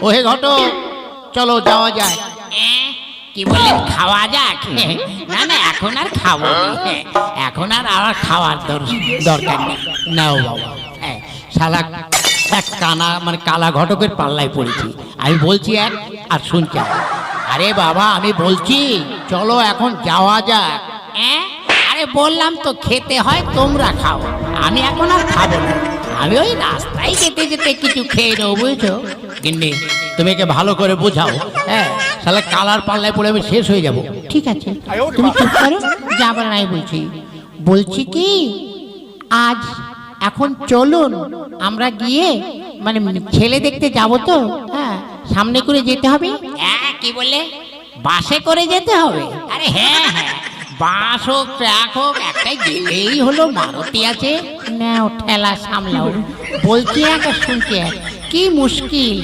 ওহে ঘটক, চলো যাওয়া যায়। কি বললেন, খাওয়া যাক? না না, এখন আর খাবো না। এখন আর আমার খাওয়ার দরকার নেই। নাও বাবা, শালা এক কানা মানে কালা ঘটকের পাল্লায় পড়েছি। আমি বলছি এক আর শুনছি এক। আরে বাবা, আমি বলছি চলো এখন যাওয়া যাক। আরে বললাম তো খেতে হয়, তোমরা খাও, আমি এখন আর খাবো না। আমি ওই রাস্তায় যেতে যেতে কিছু খেয়ে নেবো, বুঝছো? কিন্তু তুমি একে ভালো করে বোঝাও। শালা কালার পাল্লায় পড়ে আমি শেষ হয়ে যাব। ঠিক আছে, তুমি চুপ করো, যাবার নাই বলছি। বলছি কি, আজ এখন চলুন আমরা গিয়ে মানে ছেলে দেখতে যাব তো। সামনে করে যেতে হবে। কি বললে, বাসে করে যেতে হবে? আরে হ্যাঁ হ্যাঁ, বাস হোক ট্রাক হোক, একটাই গেলেই হলো। মারুতি আছে, নাও ঠেলা সামলাও। বলছি এক আর শুনছি এক, কি মুশকিল।